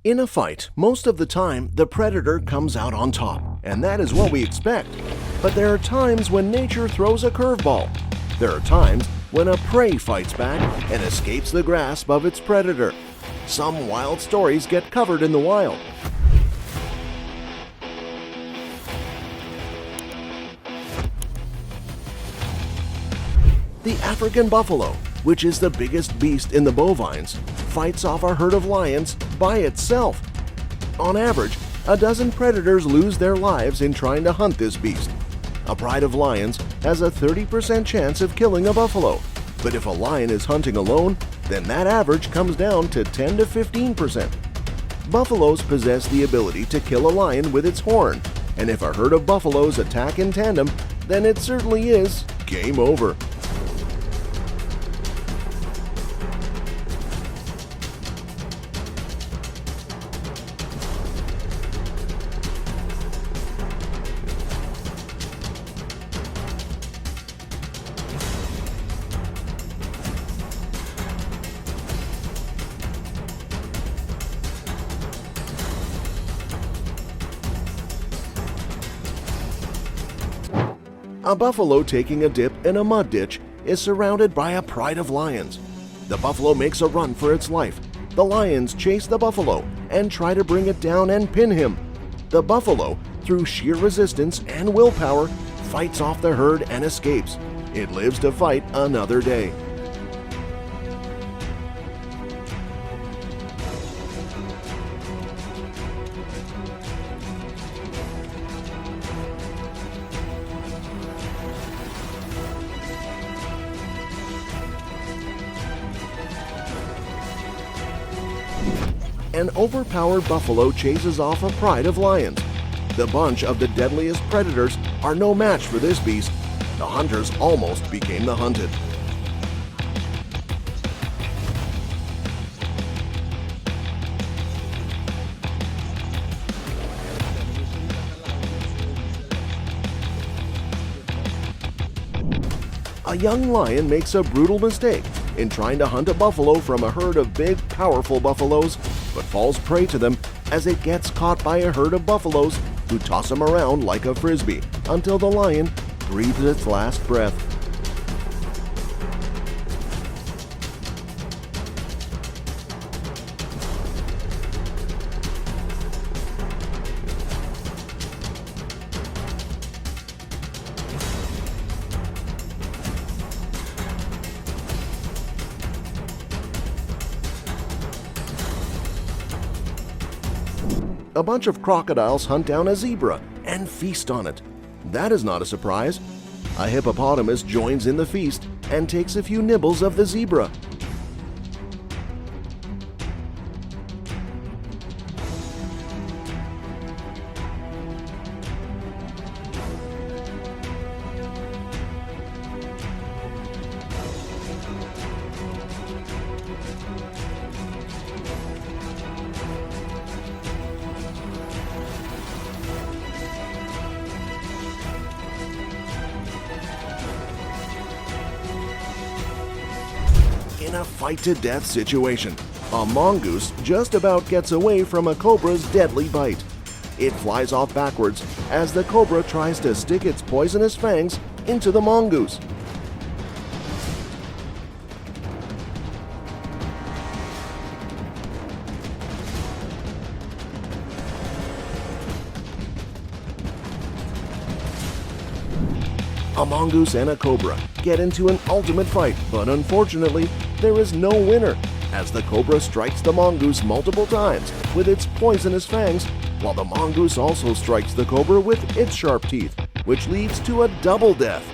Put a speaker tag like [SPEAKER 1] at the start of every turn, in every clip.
[SPEAKER 1] In a fight, most of the time, the predator comes out on top, and that is what we expect. But there are times when nature throws a curveball. There are times when a prey fights back and escapes the grasp of its predator. Some wild stories get covered in the wild. The African buffalo, which is the biggest beast in the bovines, fights off a herd of lions by itself. On average, a dozen predators lose their lives in trying to hunt this beast. A pride of lions has a 30% chance of killing a buffalo, but if a lion is hunting alone, then that average comes down to 10 to 15%. Buffaloes possess the ability to kill a lion with its horn, and if a herd of buffaloes attack in tandem, then it certainly is game over. A buffalo taking a dip in a mud ditch is surrounded by a pride of lions. The buffalo makes a run for its life. The lions chase the buffalo and try to bring it down and pin him. The buffalo, through sheer resistance and willpower, fights off the herd and escapes. It lives to fight another day. An overpowered buffalo chases off a pride of lions. The bunch of the deadliest predators are no match for this beast. The hunters almost became the hunted. A young lion makes a brutal mistake in trying to hunt a buffalo from a herd of big, powerful buffaloes, but falls prey to them as it gets caught by a herd of buffaloes who toss him around like a frisbee until the lion breathes its last breath. A bunch of crocodiles hunt down a zebra and feast on it. That is not a surprise. A hippopotamus joins in the feast and takes a few nibbles of the zebra. In a fight-to-death situation, a mongoose just about gets away from a cobra's deadly bite. It flies off backwards as the cobra tries to stick its poisonous fangs into the mongoose. A mongoose and a cobra get into an ultimate fight, but unfortunately, there is no winner, as the cobra strikes the mongoose multiple times with its poisonous fangs, while the mongoose also strikes the cobra with its sharp teeth, which leads to a double death.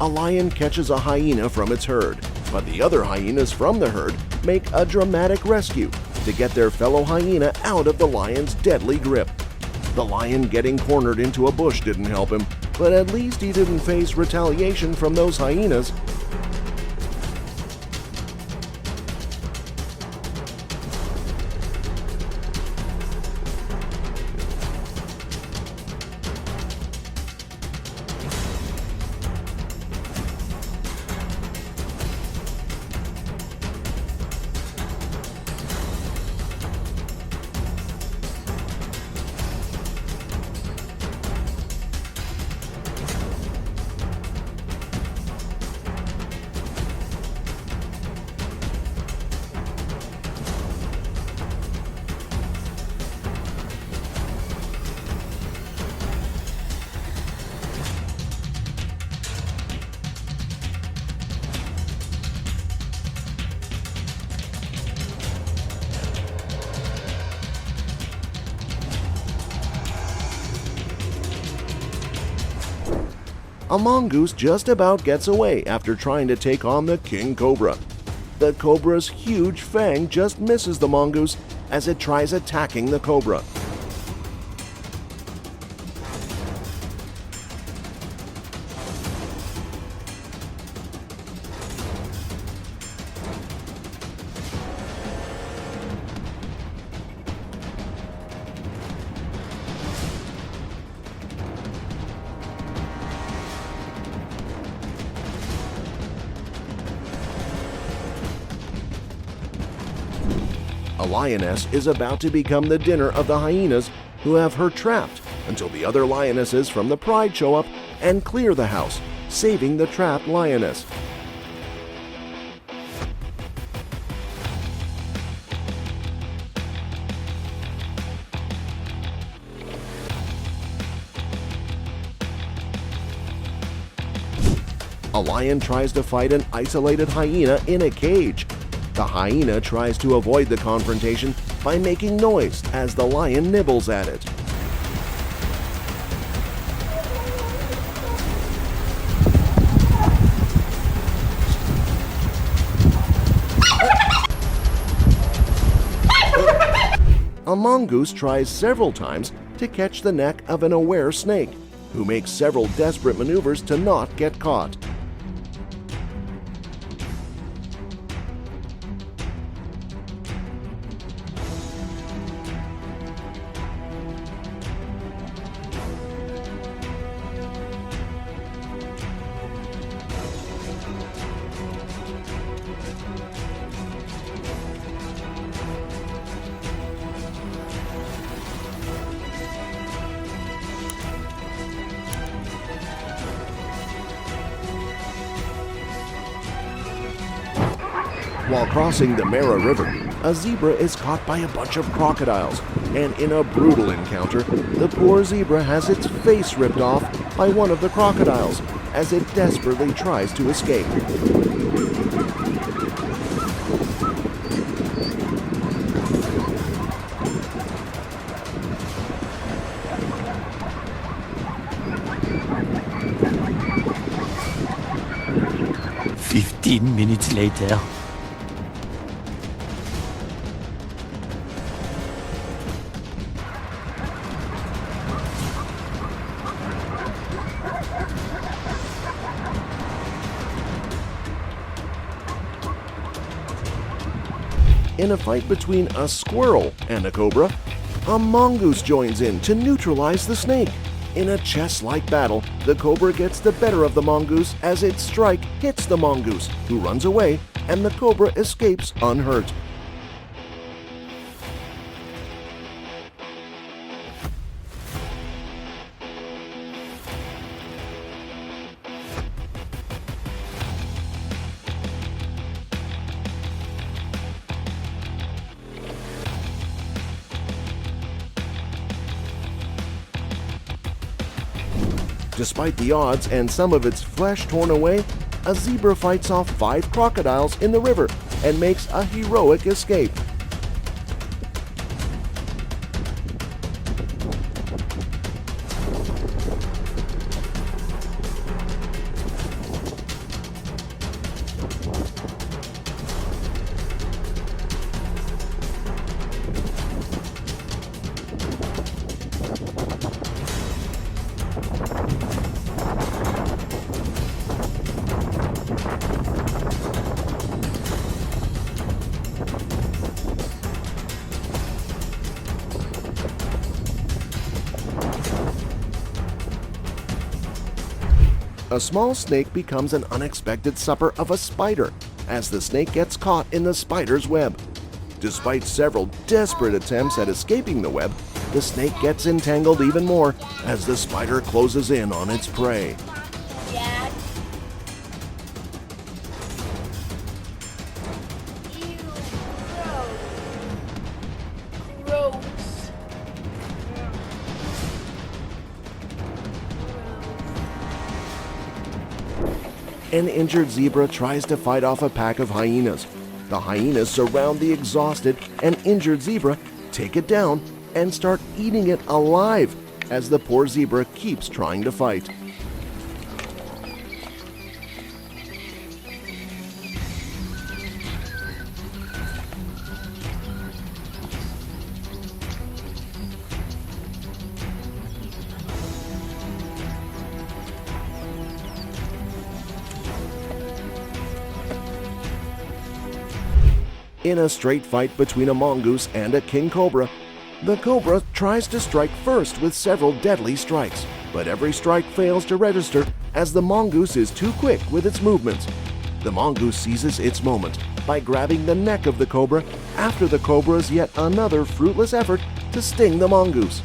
[SPEAKER 1] A lion catches a hyena from its herd. But the other hyenas from the herd make a dramatic rescue to get their fellow hyena out of the lion's deadly grip. The lion getting cornered into a bush didn't help him, but at least he didn't face retaliation from those hyenas. A mongoose just about gets away after trying to take on the king cobra. The cobra's huge fang just misses the mongoose as it tries attacking the cobra. A lioness is about to become the dinner of the hyenas who have her trapped until the other lionesses from the pride show up and clear the house, saving the trapped lioness. A lion tries to fight an isolated hyena in a cage. The hyena tries to avoid the confrontation by making noise as the lion nibbles at it. A mongoose tries several times to catch the neck of an aware snake, who makes several desperate maneuvers to not get caught. While crossing the Mera River, a zebra is caught by a bunch of crocodiles, and in a brutal encounter, the poor zebra has its face ripped off by one of the crocodiles as it desperately tries to escape.
[SPEAKER 2] Minutes later.
[SPEAKER 1] In a fight between a squirrel and a cobra, a mongoose joins in to neutralize the snake. In a chess-like battle, the cobra gets the better of the mongoose as its strike hits the mongoose, who runs away, and the cobra escapes unhurt. Despite the odds and some of its flesh torn away, a zebra fights off 5 crocodiles in the river and makes a heroic escape. A small snake becomes an unexpected supper of a spider as the snake gets caught in the spider's web. Despite several desperate attempts at escaping the web, the snake gets entangled even more as the spider closes in on its prey.
[SPEAKER 2] Dad. Ew, gross. Gross.
[SPEAKER 1] An injured zebra tries to fight off a pack of hyenas. The hyenas surround the exhausted and injured zebra, take it down, and start eating it alive as the poor zebra keeps trying to fight. In a straight fight between a mongoose and a king cobra, the cobra tries to strike first with several deadly strikes, but every strike fails to register as the mongoose is too quick with its movements. The mongoose seizes its moment by grabbing the neck of the cobra after the cobra's yet another fruitless effort to sting the mongoose.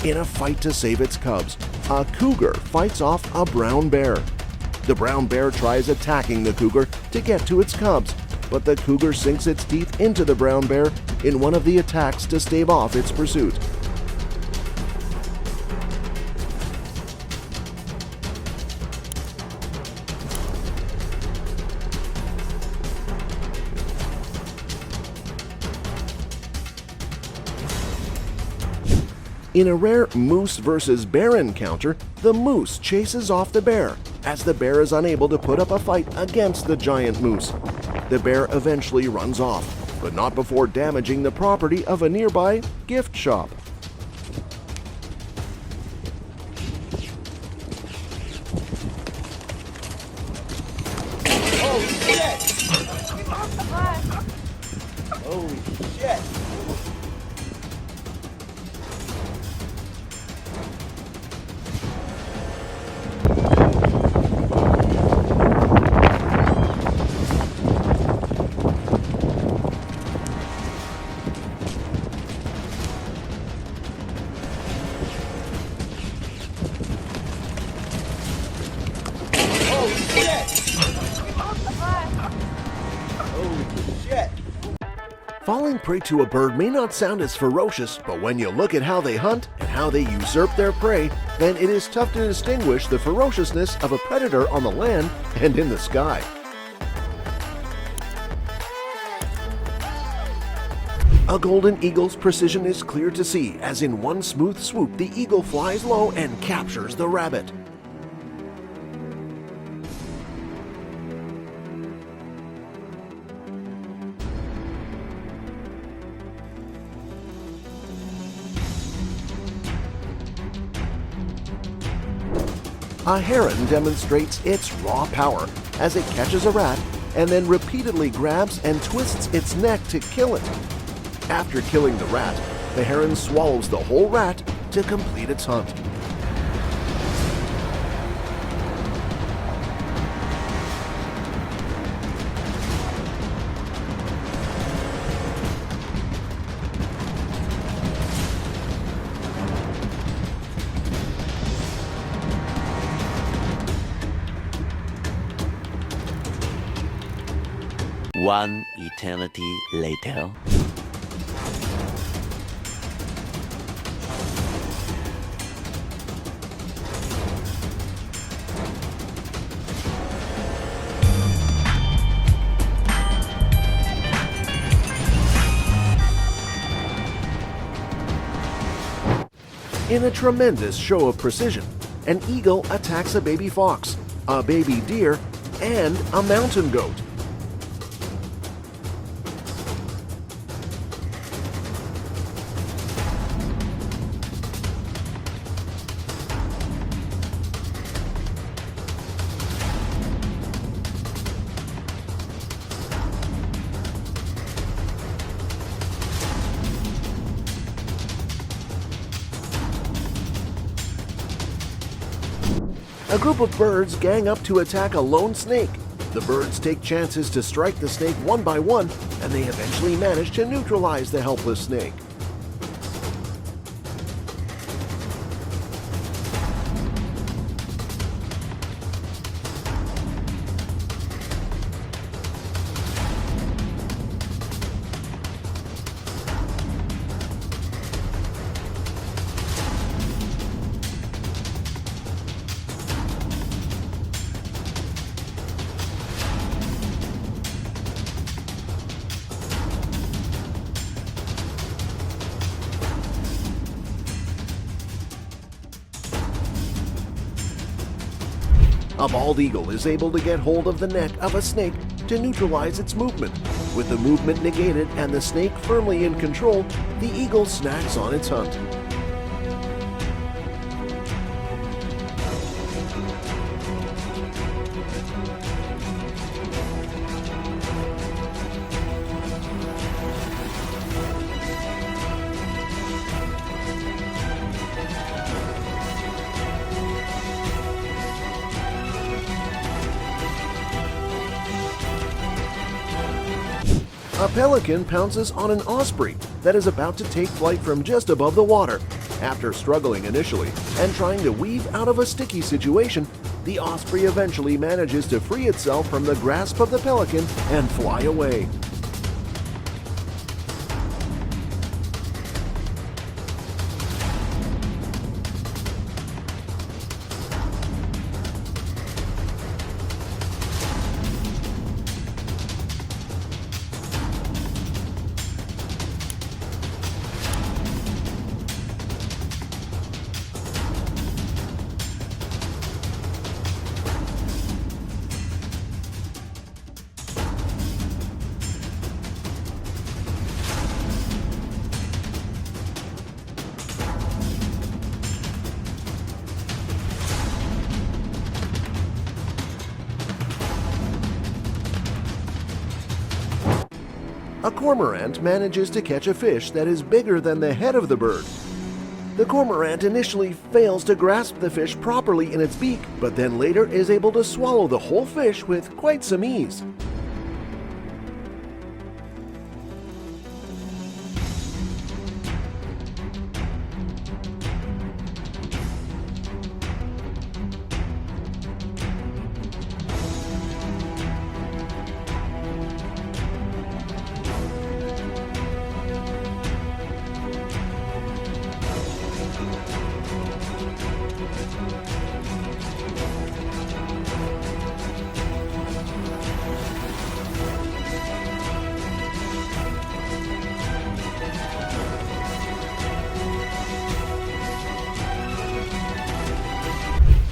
[SPEAKER 1] In a fight to save its cubs, a cougar fights off a brown bear. The brown bear tries attacking the cougar to get to its cubs, but the cougar sinks its teeth into the brown bear in one of the attacks to stave off its pursuit. In a rare moose versus bear encounter, the moose chases off the bear as the bear is unable to put up a fight against the giant moose. The bear eventually runs off, but not before damaging the property of a nearby gift shop.
[SPEAKER 3] Oh shit! Holy shit!
[SPEAKER 1] Falling prey to a bird may not sound as ferocious, but when you look at how they hunt and how they usurp their prey, then it is tough to distinguish the ferociousness of a predator on the land and in the sky. A golden eagle's precision is clear to see, as in one smooth swoop the eagle flies low and captures the rabbit. A heron demonstrates its raw power as it catches a rat and then repeatedly grabs and twists its neck to kill it. After killing the rat, the heron swallows the whole rat to complete its hunt.
[SPEAKER 4] One eternity later.
[SPEAKER 1] In a tremendous show of precision, an eagle attacks a baby fox, a baby deer, and a mountain goat. A group of birds gang up to attack a lone snake. The birds take chances to strike the snake one by one, and they eventually manage to neutralize the helpless snake. A bald eagle is able to get hold of the neck of a snake to neutralize its movement. With the movement negated and the snake firmly in control, the eagle snacks on its hunt. A pelican pounces on an osprey that is about to take flight from just above the water. After struggling initially and trying to weave out of a sticky situation, the osprey eventually manages to free itself from the grasp of the pelican and fly away. A cormorant manages to catch a fish that is bigger than the head of the bird. The cormorant initially fails to grasp the fish properly in its beak, but then later is able to swallow the whole fish with quite some ease.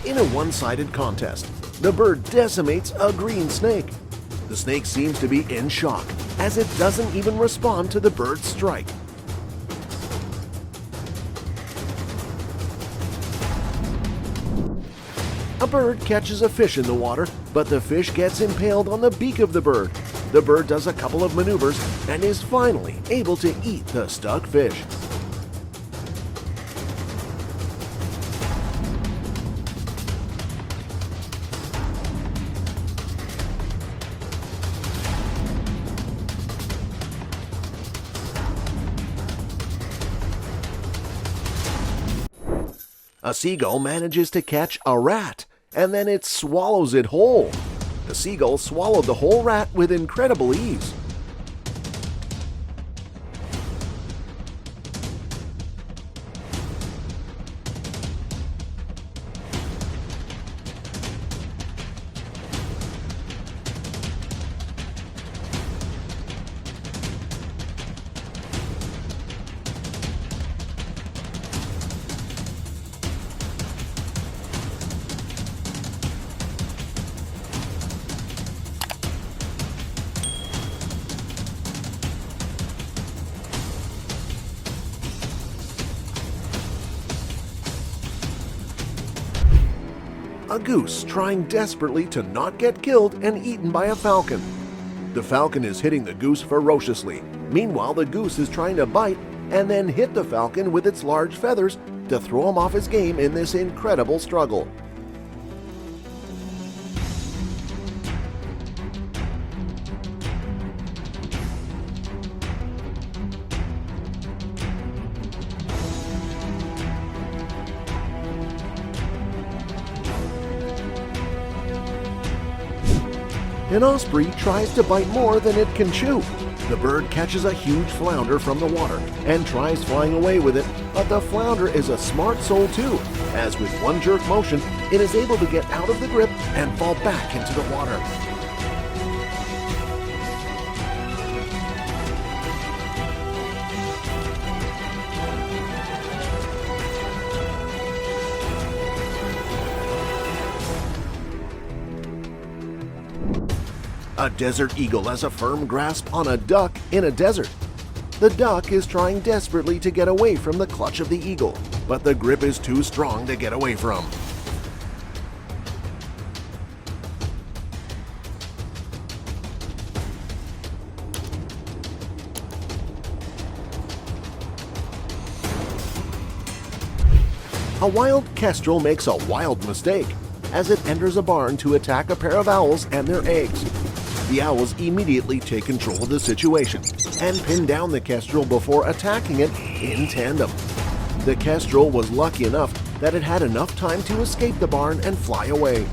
[SPEAKER 1] In a one-sided contest, the bird decimates a green snake. The snake seems to be in shock, as it doesn't even respond to the bird's strike. A bird catches a fish in the water, but the fish gets impaled on the beak of the bird. The bird does a couple of maneuvers and is finally able to eat the stuck fish. A seagull manages to catch a rat, and then it swallows it whole. The seagull swallowed the whole rat with incredible ease. A goose trying desperately to not get killed and eaten by a falcon. The falcon is hitting the goose ferociously. Meanwhile, the goose is trying to bite and then hit the falcon with its large feathers to throw him off his game in this incredible struggle. An osprey tries to bite more than it can chew. The bird catches a huge flounder from the water and tries flying away with it, but the flounder is a smart soul too, as with one jerk motion, it is able to get out of the grip and fall back into the water. A desert eagle has a firm grasp on a duck in a desert. The duck is trying desperately to get away from the clutch of the eagle, but the grip is too strong to get away from. A wild kestrel makes a wild mistake as it enters a barn to attack a pair of owls and their eggs. The owls immediately take control of the situation and pin down the kestrel before attacking it in tandem. The kestrel was lucky enough that it had enough time to escape the barn and fly away.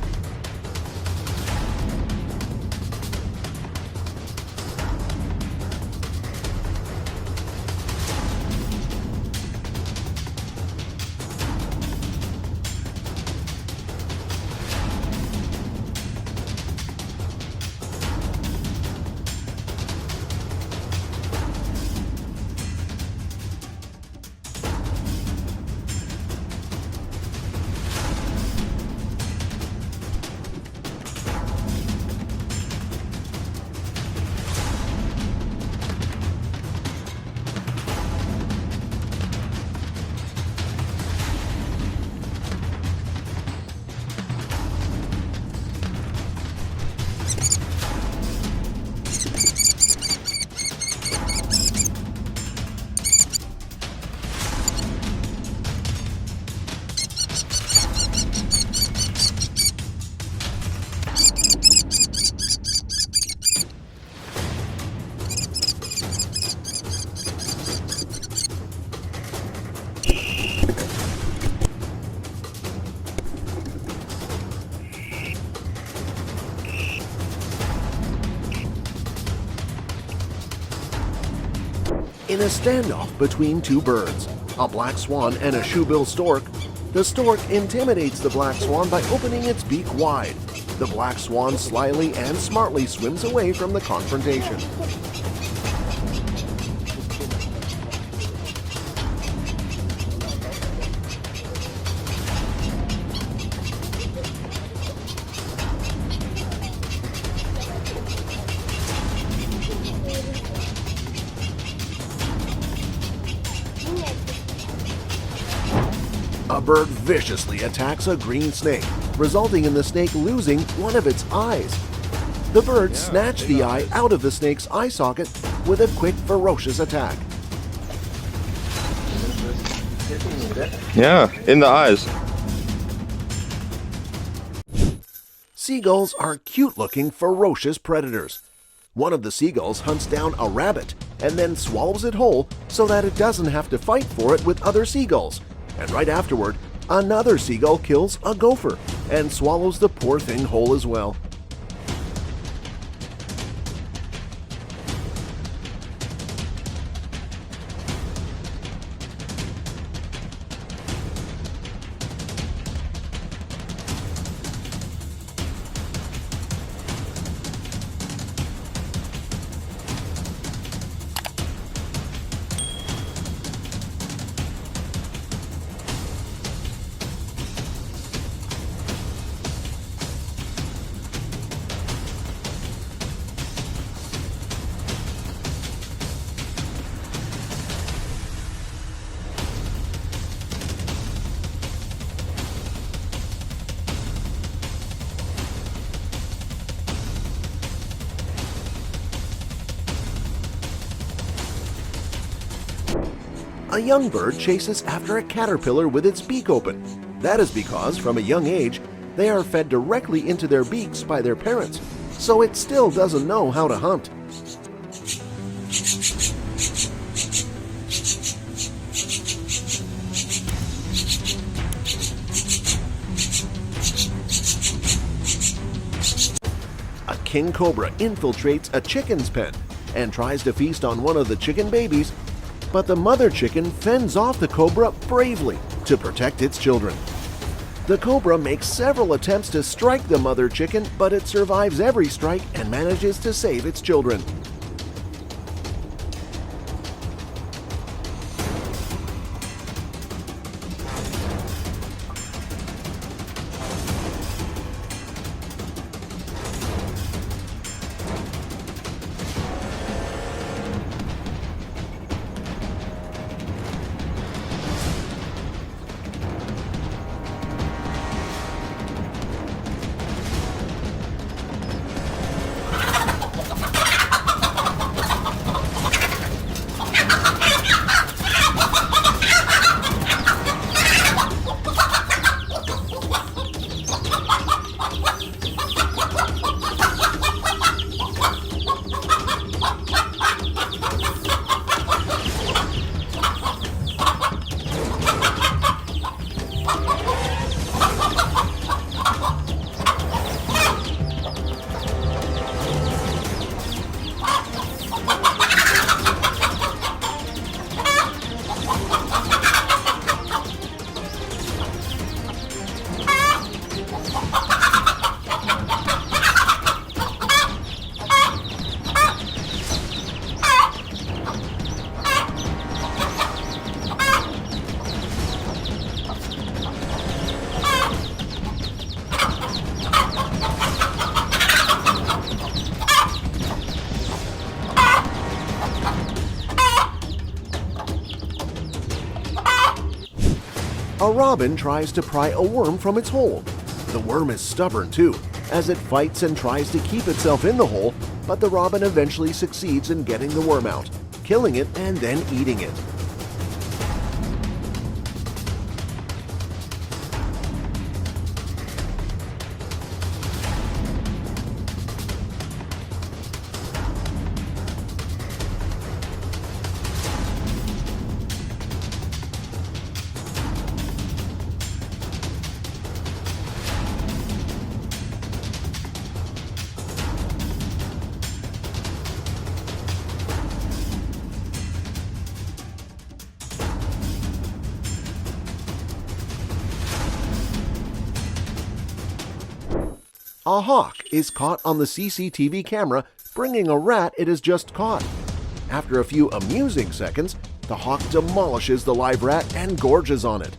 [SPEAKER 1] In a standoff between two birds, a black swan and a shoebill stork, the stork intimidates the black swan by opening its beak wide. The black swan slyly and smartly swims away from the confrontation. A bird viciously attacks a green snake, resulting in the snake losing one of its eyes. The bird snatched the eye out of the snake's eye socket with a quick, ferocious attack.
[SPEAKER 5] Yeah, in the eyes.
[SPEAKER 1] Seagulls are cute-looking, ferocious predators. One of the seagulls hunts down a rabbit and then swallows it whole so that it doesn't have to fight for it with other seagulls. And right afterward, another seagull kills a gopher and swallows the poor thing whole as well. A young bird chases after a caterpillar with its beak open. That is because, from a young age, they are fed directly into their beaks by their parents, so it still doesn't know how to hunt. A king cobra infiltrates a chicken's pen and tries to feast on one of the chicken babies, but the mother chicken fends off the cobra bravely to protect its children. The cobra makes several attempts to strike the mother chicken, but it survives every strike and manages to save its children. A robin tries to pry a worm from its hole. The worm is stubborn too, as it fights and tries to keep itself in the hole, but the robin eventually succeeds in getting the worm out, killing it and then eating it. A hawk is caught on the CCTV camera bringing a rat it has just caught. After a few amusing seconds, the hawk demolishes the live rat and gorges on it.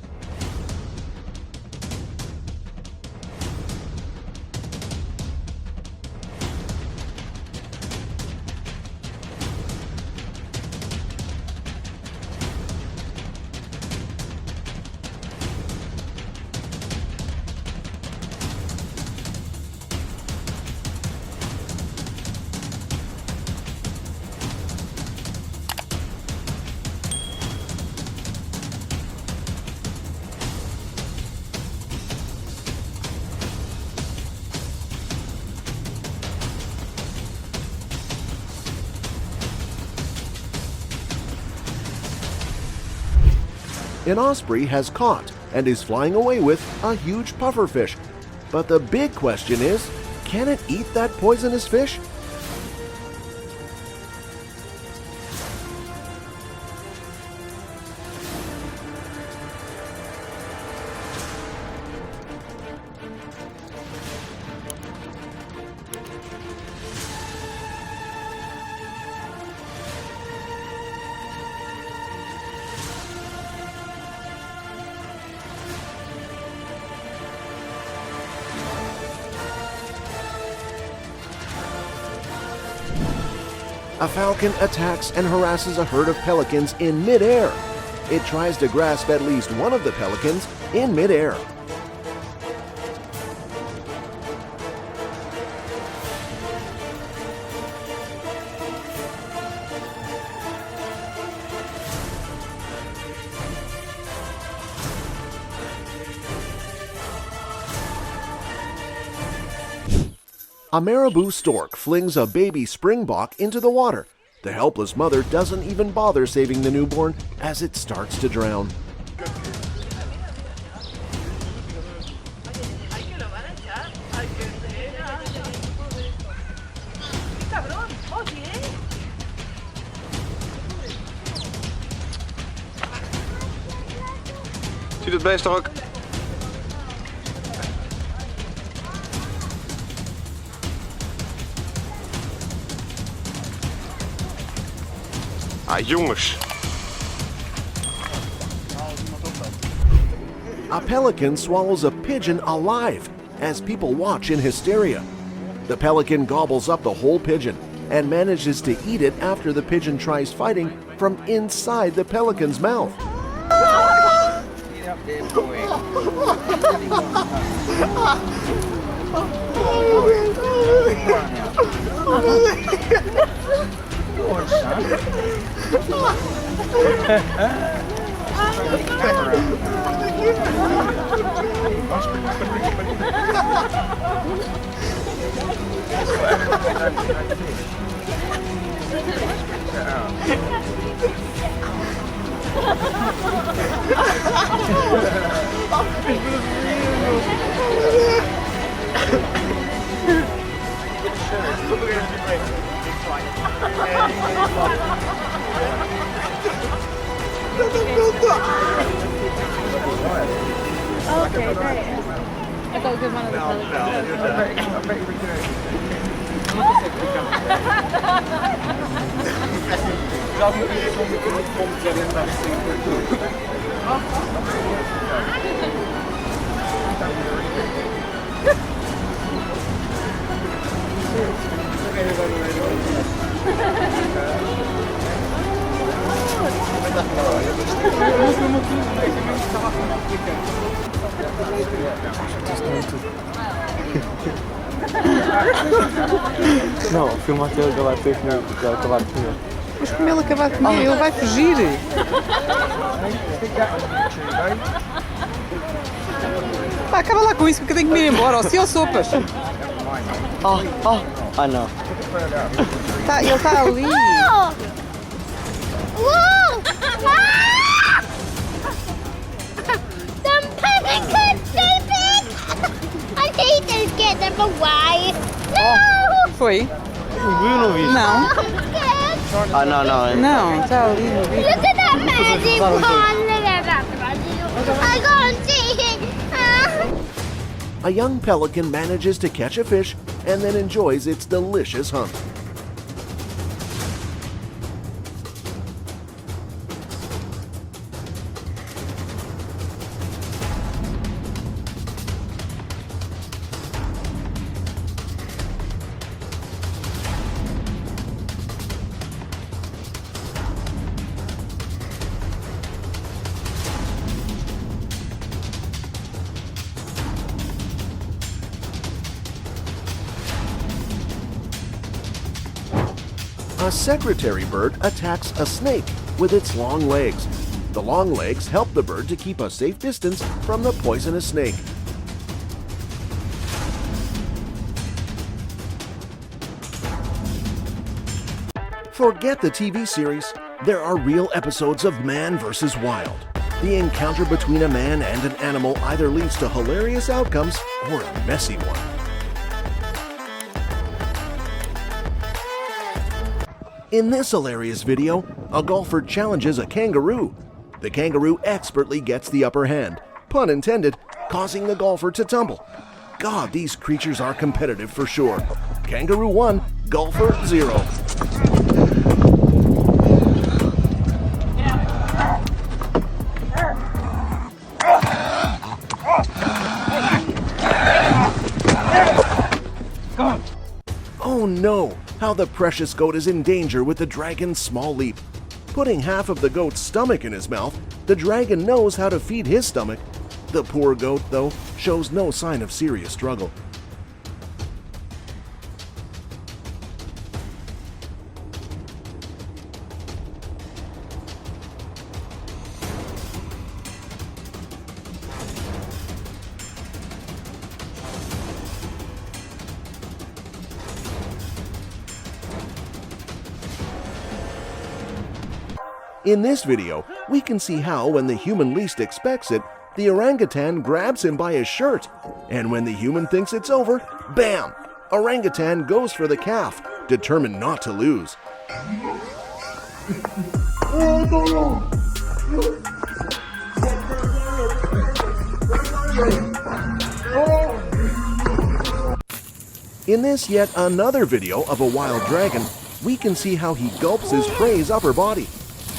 [SPEAKER 1] An osprey has caught and is flying away with a huge pufferfish. But the big question is, can it eat that poisonous fish? A falcon attacks and harasses a herd of pelicans in midair. It tries to grasp at least one of the pelicans in midair. A marabou stork flings a baby springbok into the water. The helpless mother doesn't even bother saving the newborn as it starts to drown.
[SPEAKER 5] het beest toch ook? Ah, jongens.
[SPEAKER 1] A pelican swallows a pigeon alive as people watch in hysteria. The pelican gobbles up the whole pigeon and manages to eat it after the pigeon tries fighting from inside the pelican's mouth.
[SPEAKER 6] Okay, great. I thought we one of the
[SPEAKER 7] Não, filma aquele que vai ter que acabar de comer.
[SPEAKER 8] Mas como ele acabar de comer, ele vai fugir. Pá, acaba lá com isso que eu tenho que me ir embora, ou se ou sopas.
[SPEAKER 7] Ah não.
[SPEAKER 8] Tá, ele está ali.
[SPEAKER 2] Whoa! Ah! The pelican, David! I need to get them away. No!
[SPEAKER 8] Foi?
[SPEAKER 7] Viu, não viste?
[SPEAKER 8] Não.
[SPEAKER 2] I'm scared.
[SPEAKER 7] Ah não.
[SPEAKER 8] Não, está ali no bico.
[SPEAKER 2] Look at that magic one. Look at that magic one. I can't see it.
[SPEAKER 1] A young pelican manages to catch a fish and then enjoys its delicious hunt. A secretary bird attacks a snake with its long legs. The long legs help the bird to keep a safe distance from the poisonous snake. Forget the TV series. There are real episodes of Man vs. Wild. The encounter between a man and an animal either leads to hilarious outcomes or a messy one. In this hilarious video, a golfer challenges a kangaroo. The kangaroo expertly gets the upper hand, pun intended, causing the golfer to tumble. God, these creatures are competitive for sure. Kangaroo 1, golfer 0. Oh no! How the precious goat is in danger with the dragon's small leap. Putting half of the goat's stomach in his mouth, the dragon knows how to feed his stomach. The poor goat, though, shows no sign of serious struggle. In this video, we can see how when the human least expects it, the orangutan grabs him by his shirt. And when the human thinks it's over, bam! Orangutan goes for the calf, determined not to lose. In this yet another video of a wild dragon, we can see how he gulps his prey's upper body.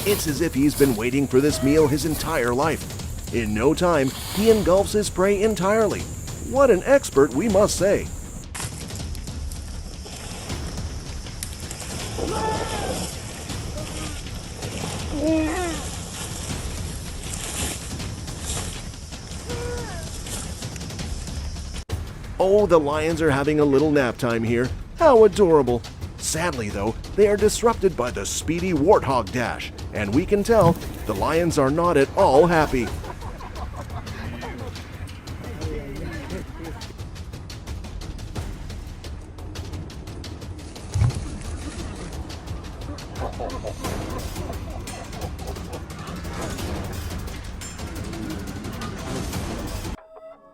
[SPEAKER 1] It's as if he's been waiting for this meal his entire life. In no time, he engulfs his prey entirely. What an expert, we must say. Oh, the lions are having a little nap time here. How adorable. Sadly, though, they are disrupted by the speedy warthog dash, and we can tell the lions are not at all happy.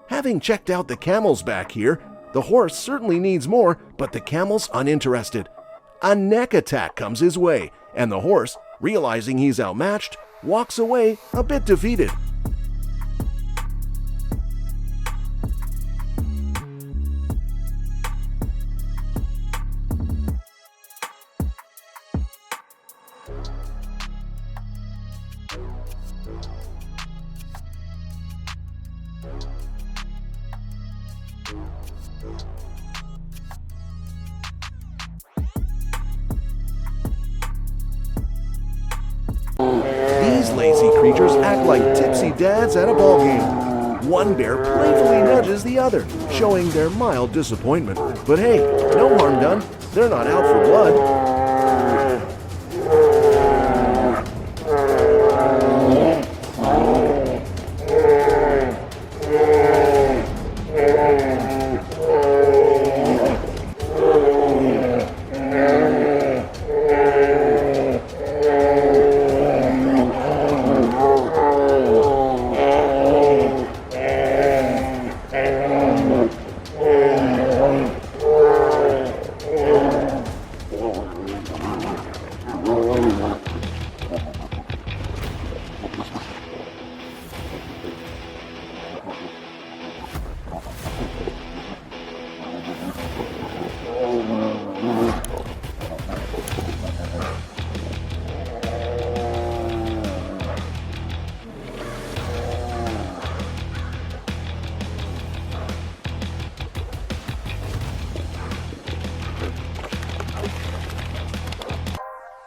[SPEAKER 1] Having checked out the camels back here, the horse certainly needs more, but the camel's uninterested. A neck attack comes his way, and the horse, realizing he's outmatched, walks away a bit defeated. These lazy creatures act like tipsy dads at a ball game. One bear playfully nudges the other, showing their mild disappointment. But hey, no harm done. They're not out for blood.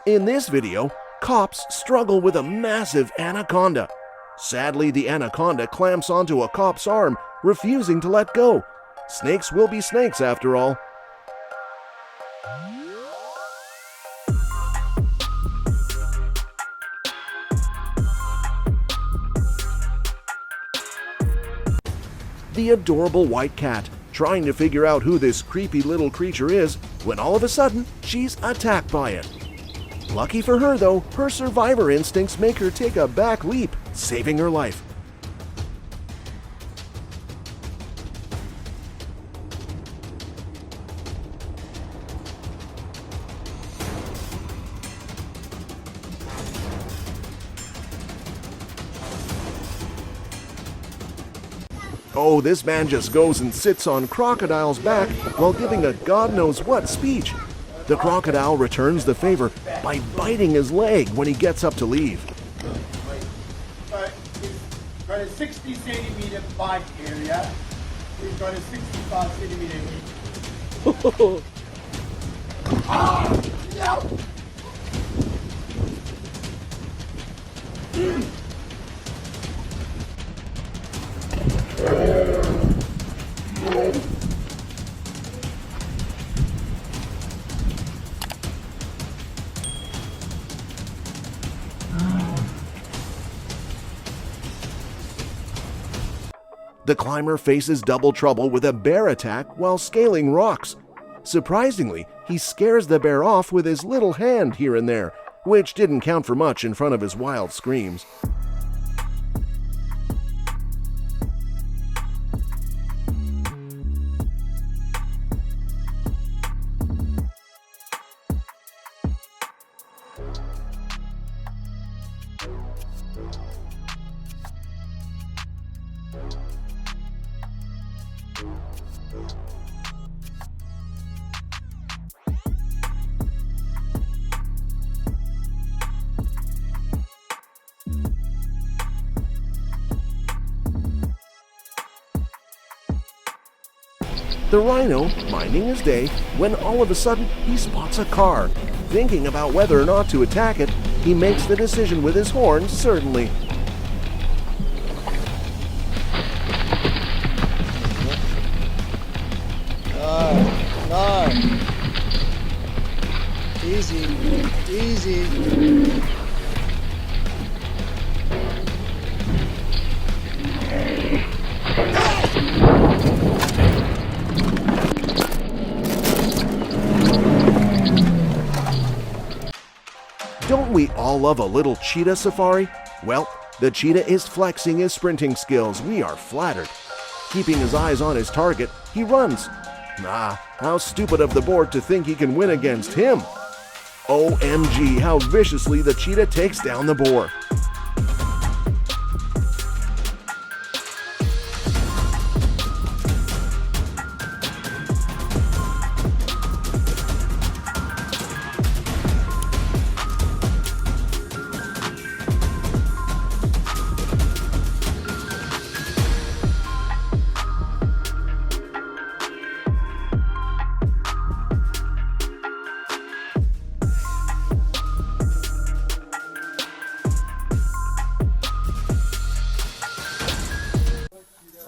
[SPEAKER 1] In this video, cops struggle with a massive anaconda. Sadly, the anaconda clamps onto a cop's arm, refusing to let go. Snakes will be snakes after all. The adorable white cat, trying to figure out who this creepy little creature is, when all of a sudden, she's attacked by it. Lucky for her, though, her survivor instincts make her take a back leap, saving her life. Oh, this man just goes and sits on Crocodile's back while giving a God-knows-what speech. The crocodile returns the favor by biting his leg when he gets up to leave.
[SPEAKER 3] He's got a 60 centimeter bite area. He's got a 65 centimeter heat. No!
[SPEAKER 1] The climber faces double trouble with a bear attack while scaling rocks. Surprisingly, he scares the bear off with his little hand here and there, which didn't count for much in front of his wild screams. the rhino minding his day when all of a sudden he spots a car. Thinking about whether or not to attack it, he makes the decision with his horn, certainly.
[SPEAKER 5] No. Easy. Easy.
[SPEAKER 1] Don't we all love a little cheetah safari? Well, the cheetah is flexing his sprinting skills. We are flattered. Keeping his eyes on his target, he runs. How stupid of the board to think he can win against him. OMG, how viciously the cheetah takes down the boar.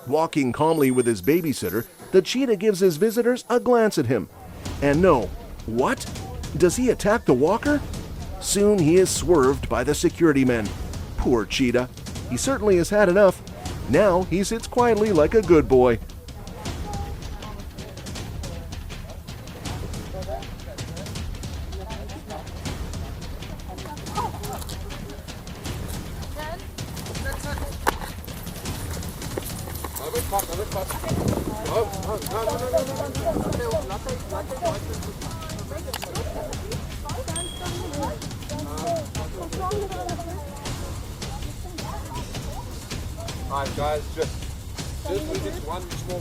[SPEAKER 1] Walking calmly with his babysitter, the cheetah gives his visitors a glance at him. And no, what? Does he attack the walker? Soon he is swerved by the security men. Poor cheetah. He certainly has had enough. Now he sits quietly like a good boy.
[SPEAKER 7] Alright guys, just with this one small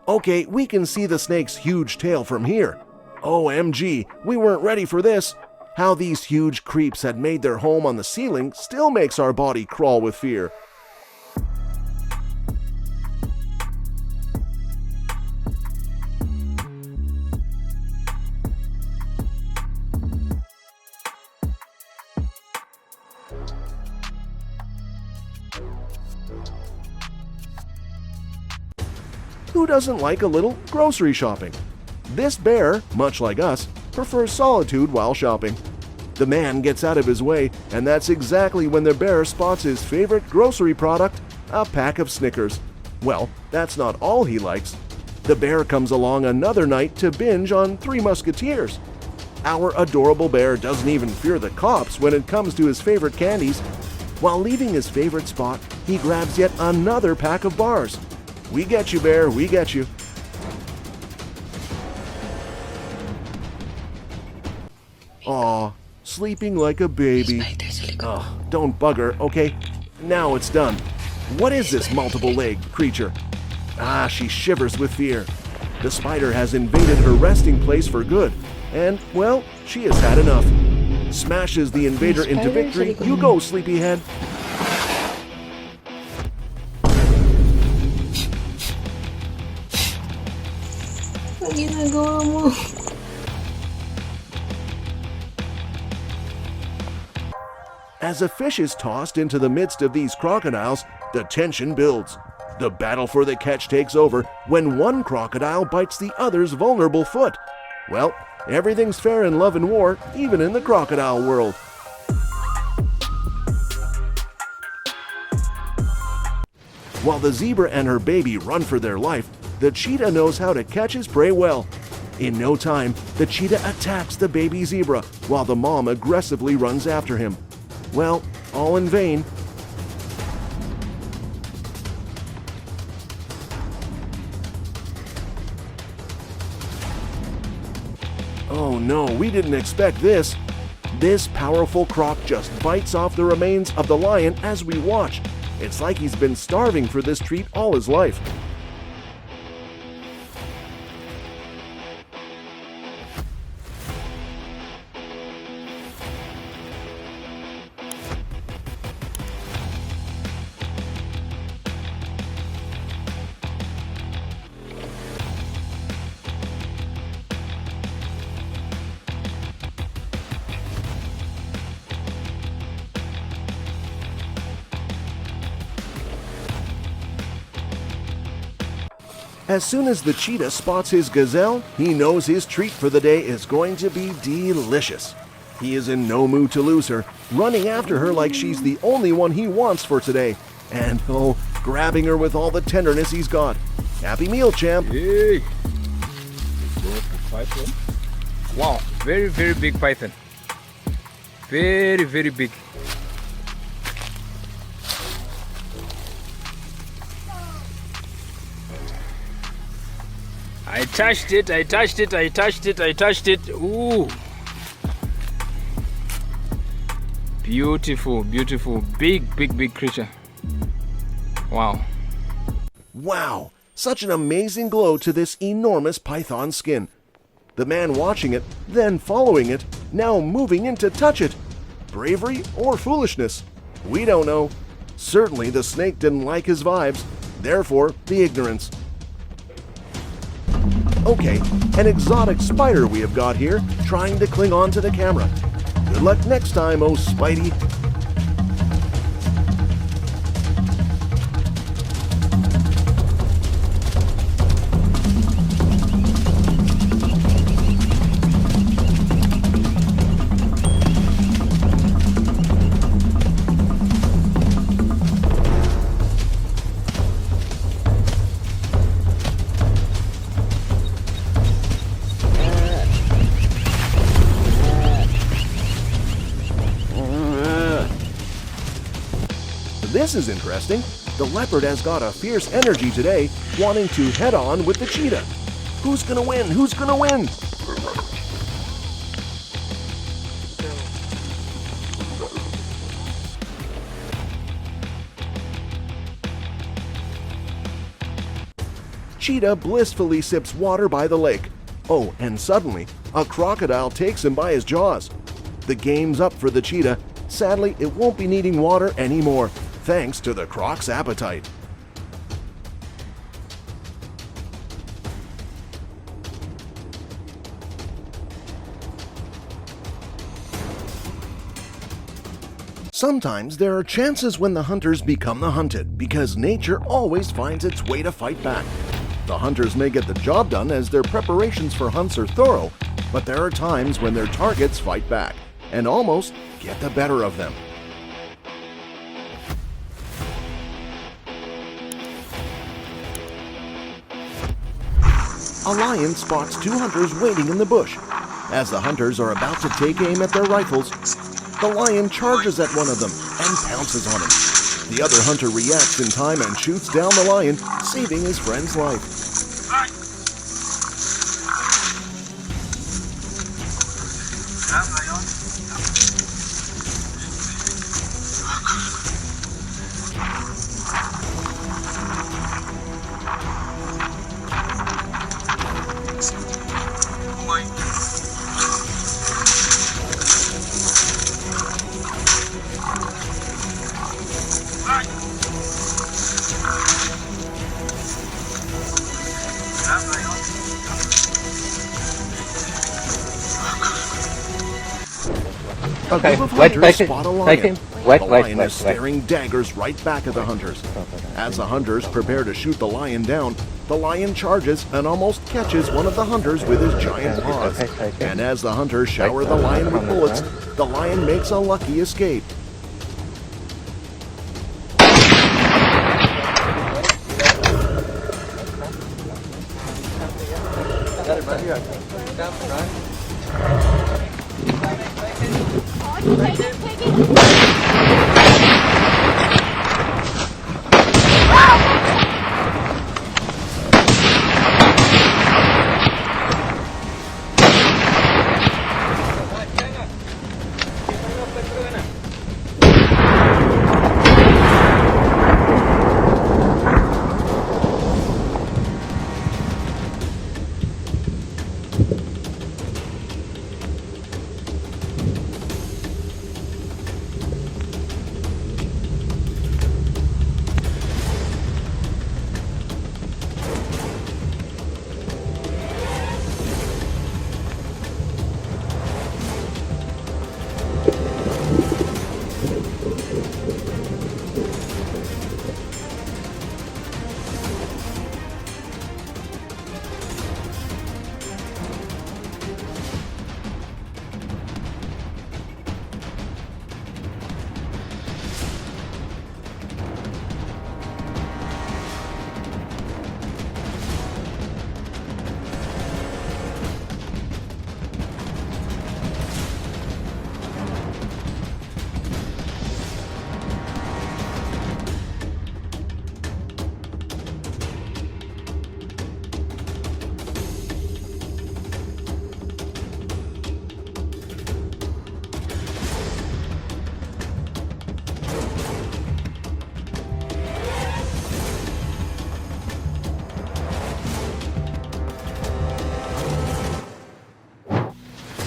[SPEAKER 1] Okay, we can see the snake's huge tail from here. OMG, we weren't ready for this. How these huge creeps had made their home on the ceiling still makes our body crawl with fear. Who doesn't like a little grocery shopping? This bear, much like us, prefers solitude while shopping. The man gets out of his way, and that's exactly when the bear spots his favorite grocery product, a pack of Snickers. Well, that's not all he likes. The bear comes along another night to binge on Three Musketeers. Our adorable bear doesn't even fear the cops when it comes to his favorite candies. While leaving his favorite spot, he grabs yet another pack of bars. We get you, bear, we get you. Aw, sleeping like a baby. Oh, don't bug her, okay? Now it's done. What is this multiple-legged creature? She shivers with fear. The spider has invaded her resting place for good, and, well, she has had enough. Smashes the invader into victory. You go, sleepyhead.
[SPEAKER 6] Ginagawa mo.
[SPEAKER 1] As a fish is tossed into the midst of these crocodiles, the tension builds. The battle for the catch takes over when one crocodile bites the other's vulnerable foot. Well, everything's fair in love and war, even in the crocodile world. While the zebra and her baby run for their life, the cheetah knows how to catch his prey well. In no time, the cheetah attacks the baby zebra while the mom aggressively runs after him. Well, all in vain. Oh no, we didn't expect this. This powerful croc just bites off the remains of the lion as we watch. It's like he's been starving for this treat all his life. As soon as the cheetah spots his gazelle, he knows his treat for the day is going to be delicious. He is in no mood to lose her, running after her like she's the only one he wants for today, and grabbing her with all the tenderness he's got. Happy meal, champ!
[SPEAKER 9] Hey. Wow, very, very big python. Very, very big. I touched it, I touched it, I touched it, I touched it. Ooh. Beautiful, beautiful, big, big, big creature. Wow.
[SPEAKER 1] Wow, such an amazing glow to this enormous python skin. The man watching it, then following it, now moving in to touch it. Bravery or foolishness? We don't know. Certainly the snake didn't like his vibes, therefore the ignorance. Okay, an exotic spider we have got here, trying to cling on to the camera. Good luck next time, oh Spidey. This is interesting. The leopard has got a fierce energy today, wanting to head on with the cheetah. Who's gonna win? Who's gonna win? Cheetah blissfully sips water by the lake. Oh, and suddenly, a crocodile takes him by his jaws. The game's up for the cheetah. Sadly, it won't be needing water anymore, thanks to the croc's appetite. Sometimes there are chances when the hunters become the hunted, because nature always finds its way to fight back. The hunters may get the job done as their preparations for hunts are thorough, but there are times when their targets fight back and almost get the better of them. A lion spots two hunters waiting in the bush. As the hunters are about to take aim at their rifles, the lion charges at one of them and pounces on him. The other hunter reacts in time and shoots down the lion, saving his friend's life.
[SPEAKER 7] Okay,
[SPEAKER 1] A group of
[SPEAKER 7] wait,
[SPEAKER 1] hunters spot a lion.
[SPEAKER 7] Wait,
[SPEAKER 1] the
[SPEAKER 7] wait,
[SPEAKER 1] lion
[SPEAKER 7] wait,
[SPEAKER 1] is
[SPEAKER 7] wait.
[SPEAKER 1] staring daggers right back at the hunters. As the hunters prepare to shoot the lion down, the lion charges and almost catches one of the hunters with his giant paws. And as the hunters shower the lion with bullets, the lion makes a lucky escape.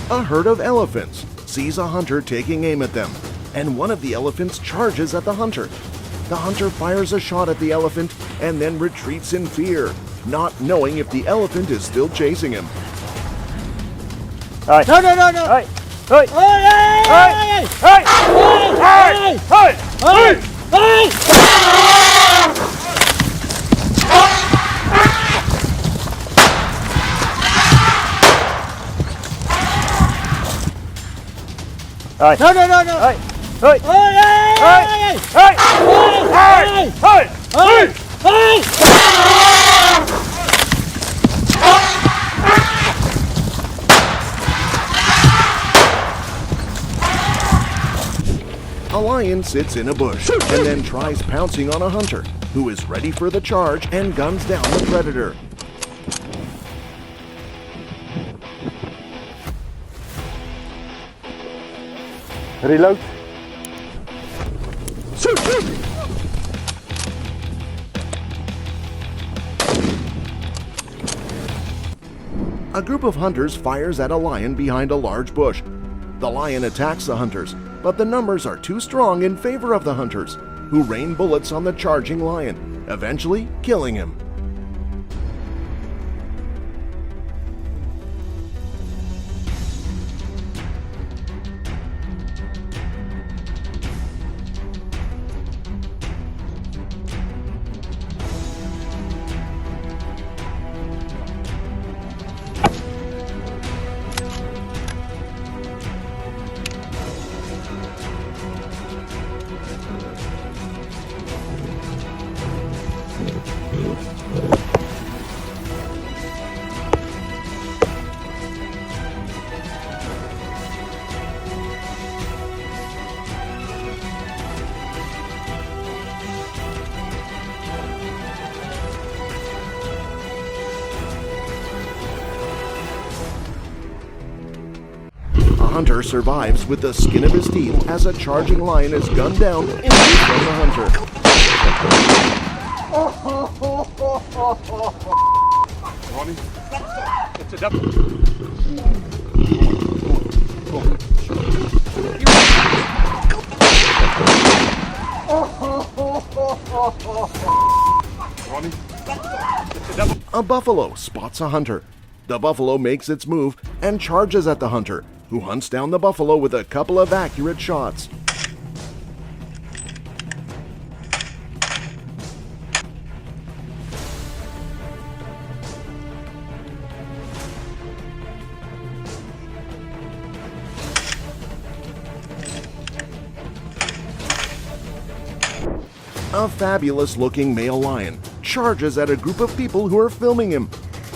[SPEAKER 1] A herd of elephants sees a hunter taking aim at them, and one of the elephants charges at the hunter. The hunter fires a shot at the elephant and then retreats in fear, not knowing if the elephant is still chasing him.
[SPEAKER 7] Hey.
[SPEAKER 5] No, no, no, no.
[SPEAKER 7] Hey. Hey.
[SPEAKER 5] Hey!
[SPEAKER 7] Hey. Hey. Hey. Hey. Hey.
[SPEAKER 5] No, no, no, no.
[SPEAKER 7] Hey. Hey.
[SPEAKER 5] Hey!
[SPEAKER 7] Hey. Hey. Hey. Hey.
[SPEAKER 1] A lion sits in a bush and then tries pouncing on a hunter, who is ready for the charge and guns down the predator.
[SPEAKER 7] Reload.
[SPEAKER 1] A group of hunters fires at a lion behind a large bush. The lion attacks the hunters, but the numbers are too strong in favor of the hunters, who rain bullets on the charging lion, eventually killing him. A hunter survives with the skin of his teeth as a charging lion is gunned down and away from the hunter.
[SPEAKER 7] It's a double.
[SPEAKER 1] A buffalo spots a hunter. The buffalo makes its move and charges at the hunter, who hunts down the buffalo with a couple of accurate shots. A fabulous-looking male lion charges at a group of people who are filming him.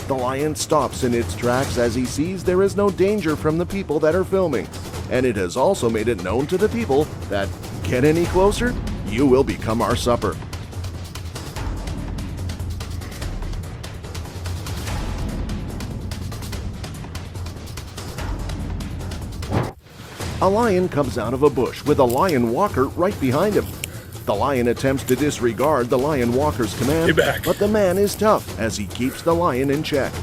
[SPEAKER 1] The lion stops in its tracks as he sees there is no danger from the people that are filming, and it has also made it known to the people that, get any closer, you will become our supper. A lion comes out of a bush with a lion walker right behind him. The lion attempts to disregard the lion walker's command, but the man is tough as he keeps the lion in check.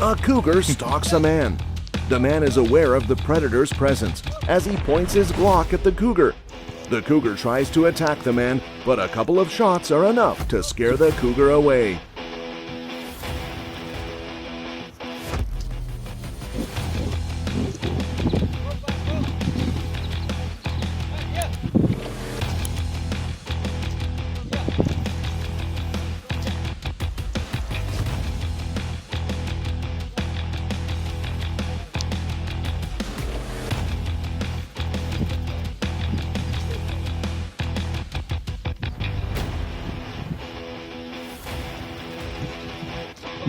[SPEAKER 1] A cougar stalks a man. The man is aware of the predator's presence as he points his Glock at the cougar. The cougar tries to attack the man, but a couple of shots are enough to scare the cougar away. A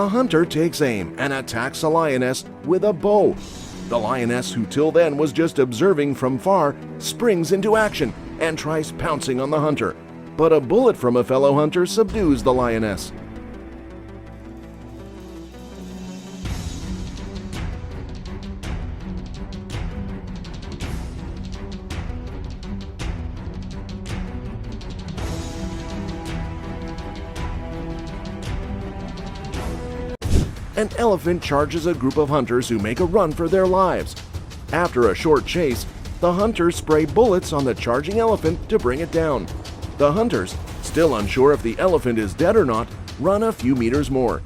[SPEAKER 1] hunter takes aim and attacks a lioness with a bow. The lioness, who till then was just observing from far, springs into action and tries pouncing on the hunter. But a bullet from a fellow hunter subdues the lioness. An elephant charges a group of hunters who make a run for their lives. After a short chase, the hunters spray bullets on the charging elephant to bring it down. The hunters, still unsure if the elephant is dead or not, run a few meters more.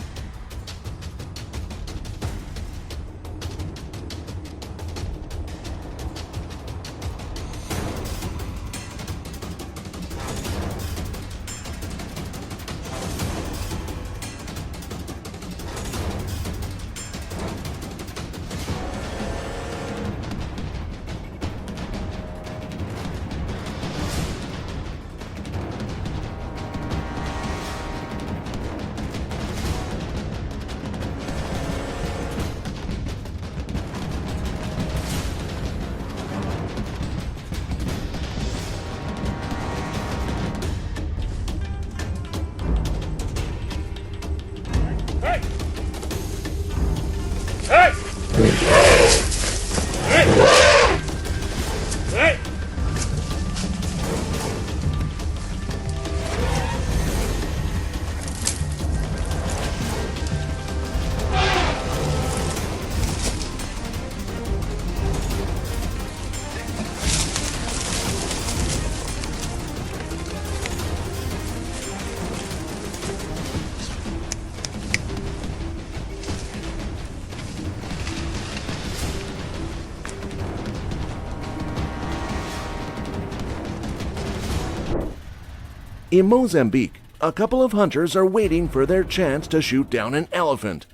[SPEAKER 1] In Mozambique, a couple of hunters are waiting for their chance to shoot down an elephant.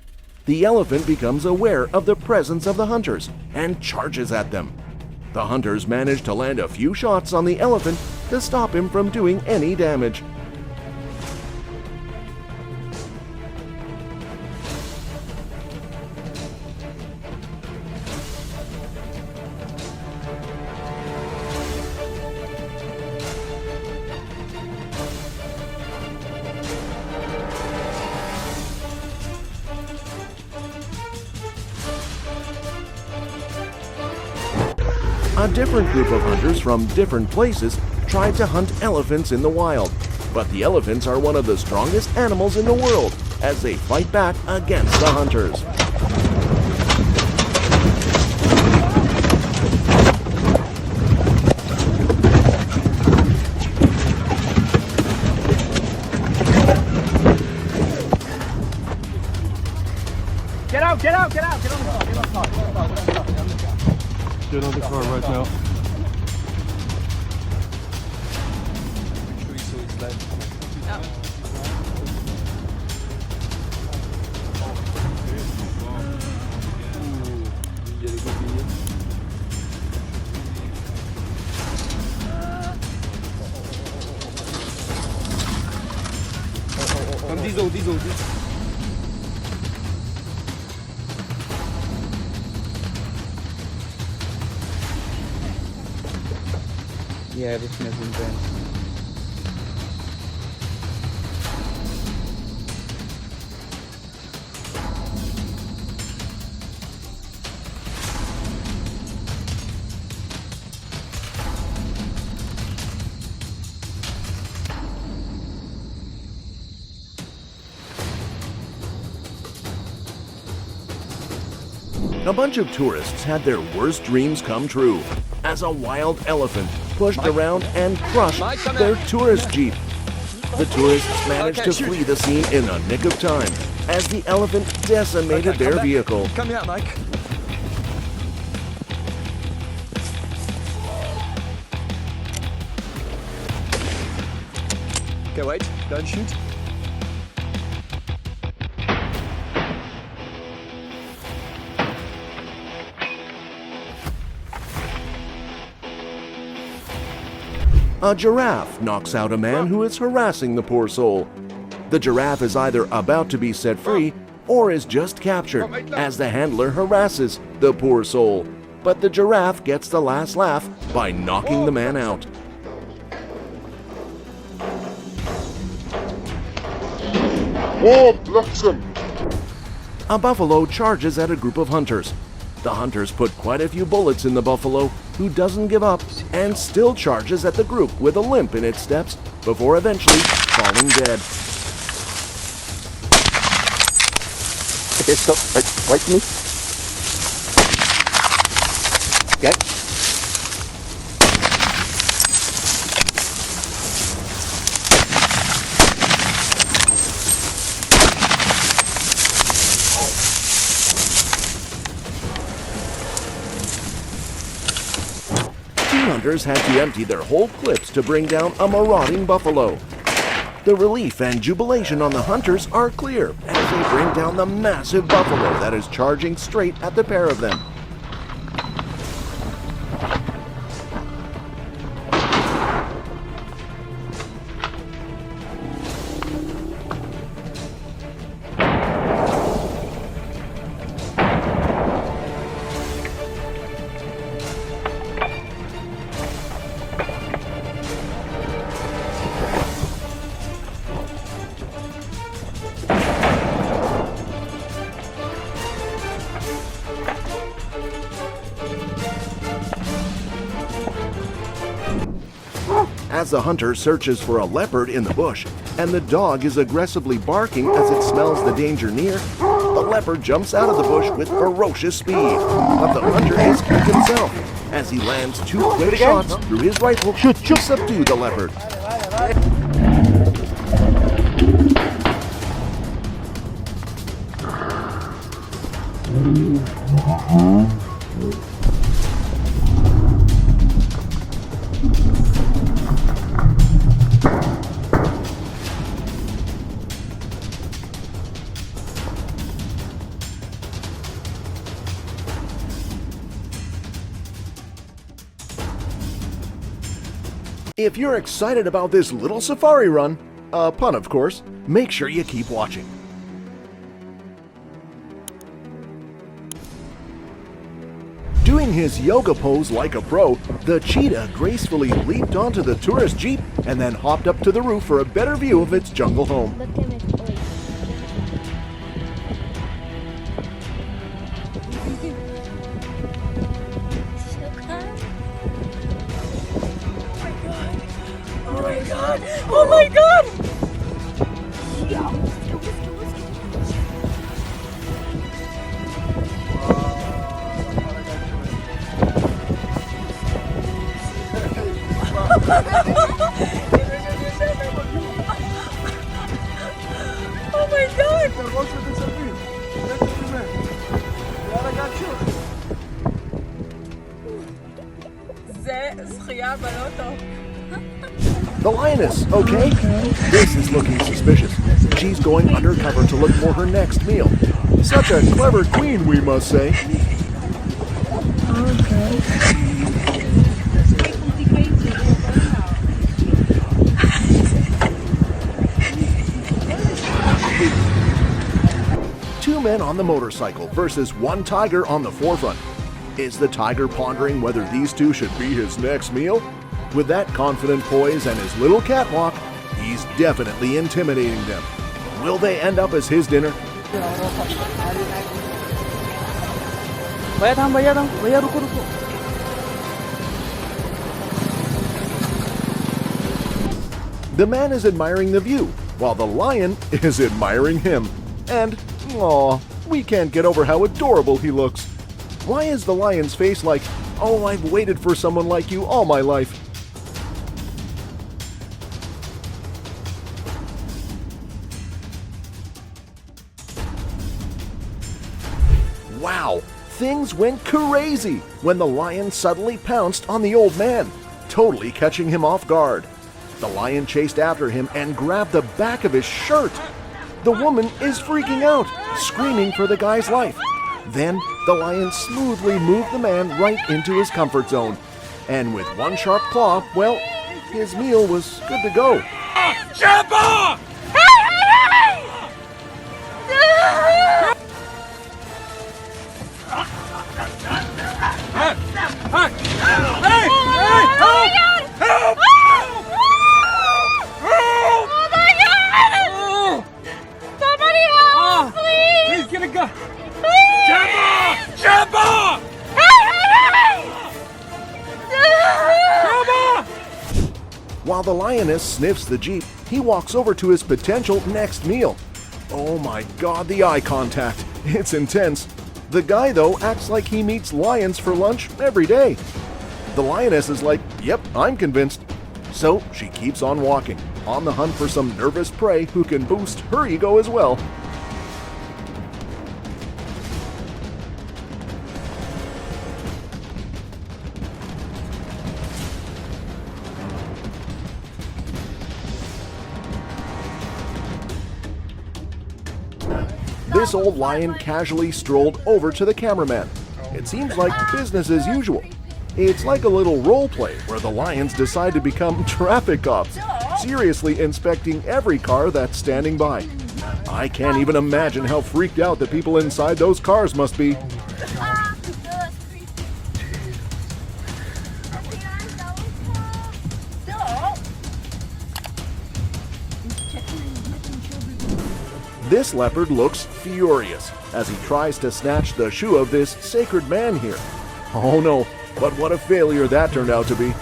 [SPEAKER 1] The elephant becomes aware of the presence of the hunters and charges at them. The hunters manage to land a few shots on the elephant to stop him from doing any damage. A different group of hunters from different places tried to hunt elephants in the wild, but the elephants are one of the strongest animals in the world as they fight back against the hunters.
[SPEAKER 3] Get out, get out, get out, get on the car, get on the car, get on the car, get on the car, get on the car.
[SPEAKER 7] Get on the car right now.
[SPEAKER 3] Diesel.
[SPEAKER 7] Yeah, everything has been burned.
[SPEAKER 1] A bunch of tourists had their worst dreams come true as a wild elephant pushed around and crushed their tourist jeep. The tourists managed to flee the scene in a nick of time as the elephant decimated their vehicle.
[SPEAKER 7] Come here, Mike. Okay, wait. Don't shoot.
[SPEAKER 1] A giraffe knocks out a man who is harassing the poor soul. The giraffe is either about to be set free or is just captured as the handler harasses the poor soul. But the giraffe gets the last laugh by knocking the man out. A buffalo charges at a group of hunters. The hunters put quite a few bullets in the buffalo, who doesn't give up and still charges at the group with a limp in its steps before eventually falling dead.
[SPEAKER 7] Okay, stop. Wait for me. Okay.
[SPEAKER 1] Hunters had to empty their whole clips to bring down a marauding buffalo. The relief and jubilation on the hunters are clear as they bring down the massive buffalo that is charging straight at the pair of them. As the hunter searches for a leopard in the bush, and the dog is aggressively barking as it smells the danger near, the leopard jumps out of the bush with ferocious speed. But the hunter is quick himself as he lands 2 quick shots through his rifle to subdue the leopard. If you're excited about this little safari run, a pun of course, make sure you keep watching. Doing his yoga pose like a pro, the cheetah gracefully leaped onto the tourist jeep and then hopped up to the roof for a better view of its jungle home.
[SPEAKER 8] Oh my god! Oh my god! זה זכייה בלוטו.
[SPEAKER 1] The lioness, okay? This is looking suspicious. She's going undercover to look for her next meal. Such a clever queen, we must say. Two men on the motorcycle versus one tiger on the forefront. Is the tiger pondering whether these two should be his next meal? With that confident poise and his little catwalk, he's definitely intimidating them. Will they end up as his dinner? The man is admiring the view, while the lion is admiring him. And, aw, we can't get over how adorable he looks. Why is the lion's face like, oh, I've waited for someone like you all my life? Wow, things went crazy when the lion suddenly pounced on the old man, totally catching him off guard. The lion chased after him and grabbed the back of his shirt. The woman is freaking out, screaming for the guy's life. Then the lion smoothly moved the man right into his comfort zone. And with one sharp claw, well, his meal was good to go. While the lioness sniffs the Jeep, he walks over to his potential next meal. Oh my God, the eye contact. It's intense. The guy, though, acts like he meets lions for lunch every day. The lioness is like, yep, I'm convinced. So she keeps on walking, on the hunt for some nervous prey who can boost her ego as well. This old lion casually strolled over to the cameraman. It seems like business as usual. It's like a little role play where the lions decide to become traffic cops, seriously inspecting every car that's standing by. I can't even imagine how freaked out the people inside those cars must be. This leopard looks furious as he tries to snatch the shoe of this sacred man here. Oh no, but what a failure that turned out to be.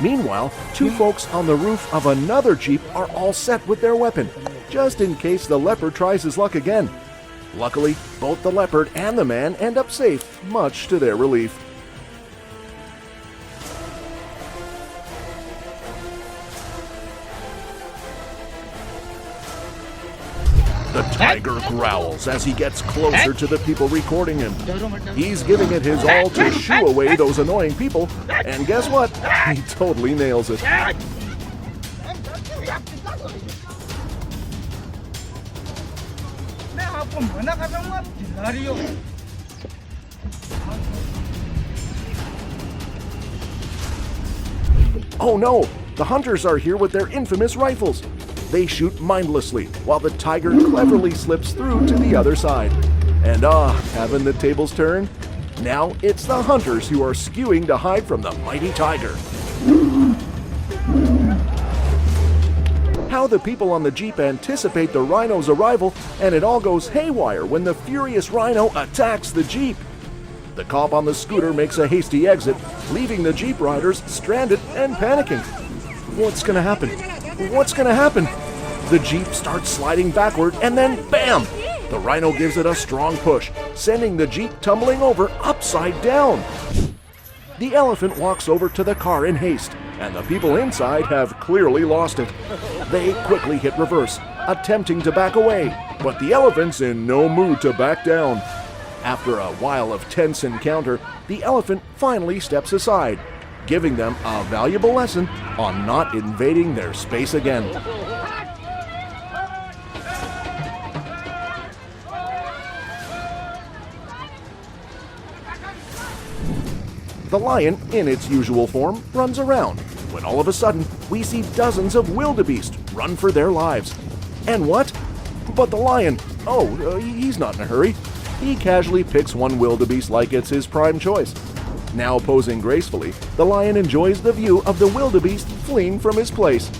[SPEAKER 1] Meanwhile, two folks on the roof of another Jeep are all set with their weapon, just in case the leopard tries his luck again. Luckily, both the leopard and the man end up safe, much to their relief. The tiger growls as he gets closer to the people recording him. He's giving it his all to shoo away those annoying people, and guess what? He totally nails it. Oh no! The hunters are here with their infamous rifles. They shoot mindlessly while the tiger cleverly slips through to the other side. And haven't the tables turned? Now it's the hunters who are skewing to hide from the mighty tiger. How the people on the Jeep anticipate the rhino's arrival, and it all goes haywire when the furious rhino attacks the Jeep. The cop on the scooter makes a hasty exit, leaving the Jeep riders stranded and panicking. What's gonna happen? What's gonna happen? The Jeep starts sliding backward and then bam! The rhino gives it a strong push, sending the Jeep tumbling over upside down. The elephant walks over to the car in haste, and the people inside have clearly lost it. They quickly hit reverse, attempting to back away, but the elephant's in no mood to back down. After a while of tense encounter, the elephant finally steps aside, giving them a valuable lesson on not invading their space again. The lion, in its usual form, runs around, when all of a sudden we see dozens of wildebeest run for their lives. And what? But the lion, he's not in a hurry. He casually picks one wildebeest like it's his prime choice. Now posing gracefully, the lion enjoys the view of the wildebeest fleeing from his place.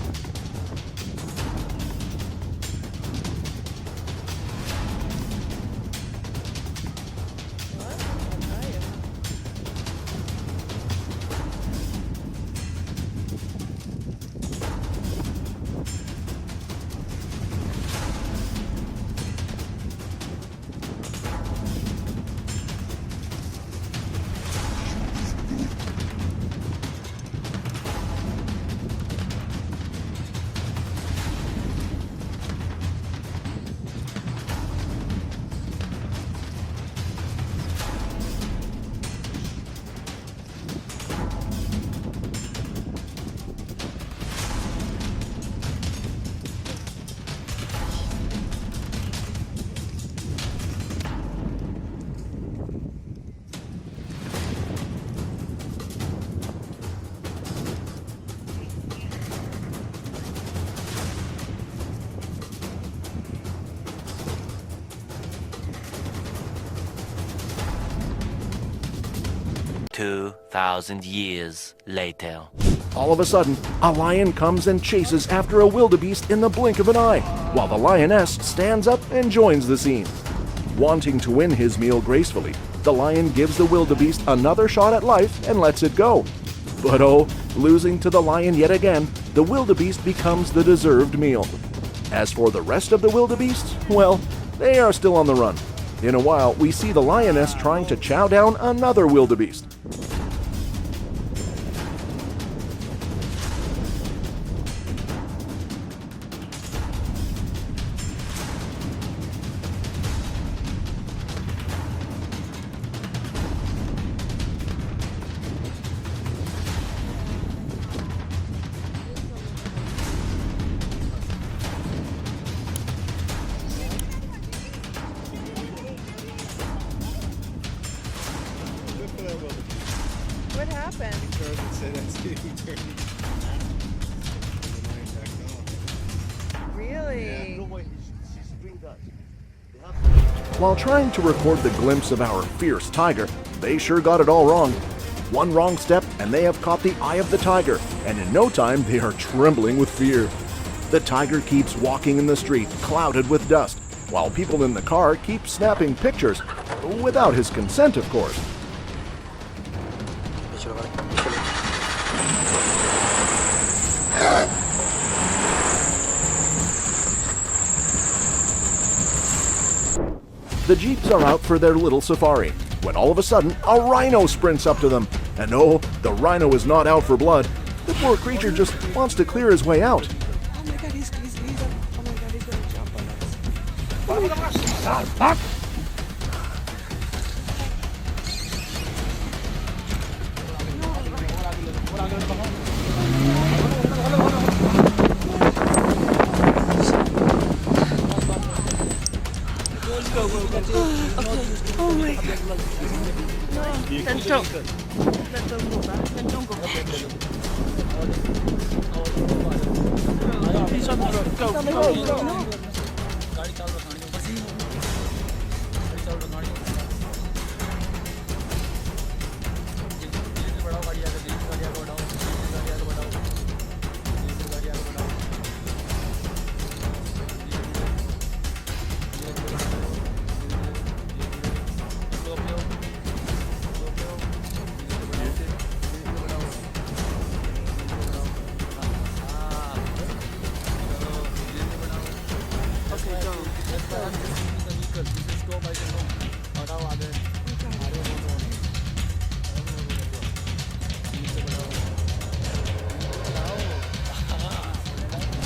[SPEAKER 4] 2,000 years later.
[SPEAKER 1] All of a sudden, a lion comes and chases after a wildebeest in the blink of an eye, while the lioness stands up and joins the scene. Wanting to win his meal gracefully, the lion gives the wildebeest another shot at life and lets it go. But oh, losing to the lion yet again, the wildebeest becomes the deserved meal. As for the rest of the wildebeests, well, they are still on the run. In a while, we see the lioness trying to chow down another wildebeest.
[SPEAKER 8] What happened? Really?
[SPEAKER 1] While trying to record the glimpse of our fierce tiger, they sure got it all wrong. One wrong step and they have caught the eye of the tiger, and in no time they are trembling with fear. The tiger keeps walking in the street, clouded with dust, while people in the car keep snapping pictures, without his consent, of course. The jeeps are out for their little safari, when all of a sudden, a rhino sprints up to them. And no, the rhino is not out for blood. The poor creature just wants to clear his way out.
[SPEAKER 8] Oh my god, he's oh my god, he's gonna jump on us. Oh my god. No, then don't go back. Then don't go back. Go.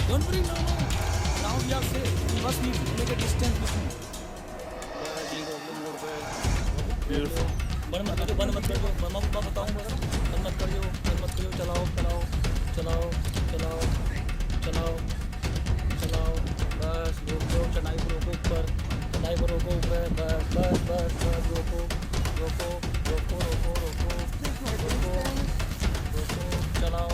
[SPEAKER 10] Don't worry, no. Now we are safe. We must need to make a distance between. Beautiful. बंद मत करो, मैं बताऊंगा। बंद मत करियो, चलाओ। बस रोको, चढ़ाई पर रोको ऊपर, बस रोको, चलाओ।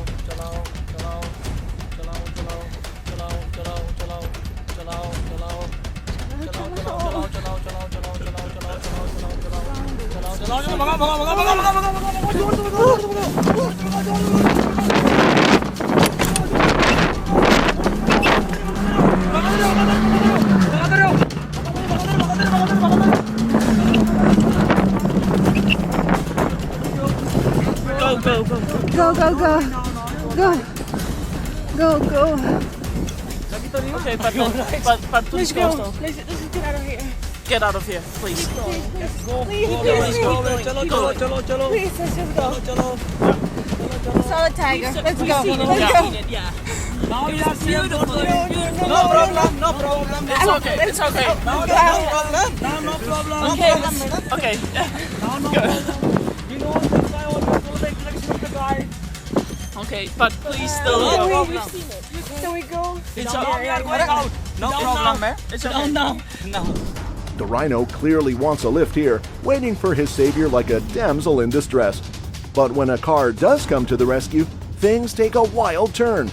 [SPEAKER 8] Go.
[SPEAKER 10] Okay, but please go.
[SPEAKER 8] Let's get out of here.
[SPEAKER 10] Get out of here, please.
[SPEAKER 8] Please,
[SPEAKER 10] Go.
[SPEAKER 8] please,
[SPEAKER 10] Chalo.
[SPEAKER 8] Please, let's just go. Saw the tiger. Let's go.
[SPEAKER 10] Yeah. Now we are safe. No problem. It's okay. No problem. Okay. No problem. We know this guy always follow the instruction of the guide. Okay, but please still go.
[SPEAKER 8] We've seen it. Can we go?
[SPEAKER 10] It's okay. We are going out. No problem, man. It's okay. No.
[SPEAKER 1] The rhino clearly wants a lift here, waiting for his savior like a damsel in distress. But when a car does come to the rescue, things take a wild turn.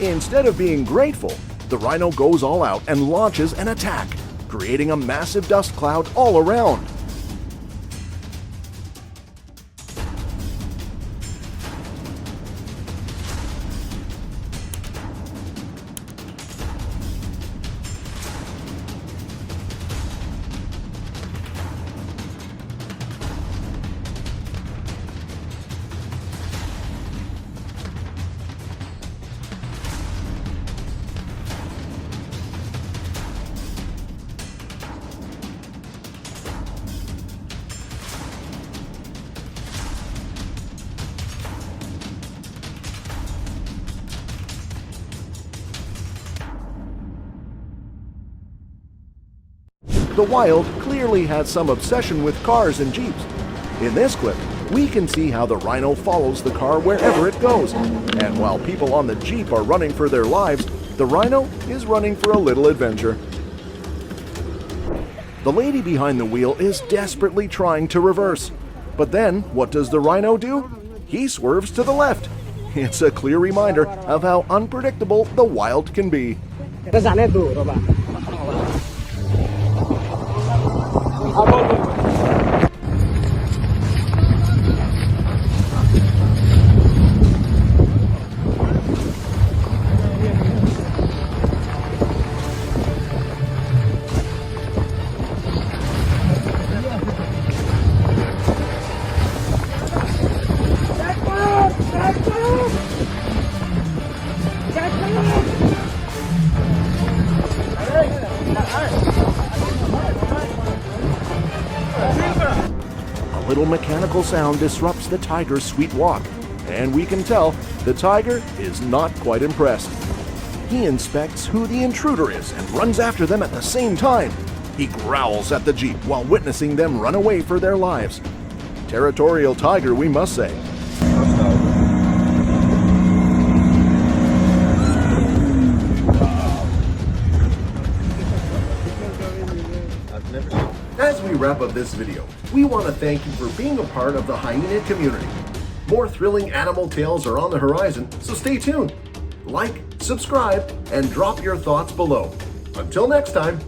[SPEAKER 1] Instead of being grateful, the rhino goes all out and launches an attack, creating a massive dust cloud all around. The wild clearly has some obsession with cars and jeeps. In this clip, we can see how the rhino follows the car wherever it goes. And while people on the jeep are running for their lives, the rhino is running for a little adventure. The lady behind the wheel is desperately trying to reverse. But then, what does the rhino do? He swerves to the left. It's a clear reminder of how unpredictable the wild can be. A little mechanical sound disrupts the tiger's sweet walk, and we can tell the tiger is not quite impressed. He inspects who the intruder is and runs after them at the same time. He growls at the jeep while witnessing them run away for their lives. Territorial tiger, we must say. As we wrap up this video, we want to thank you for being a part of the Hyena community. More thrilling animal tales are on the horizon, so stay tuned. Like, subscribe, and drop your thoughts below. Until next time.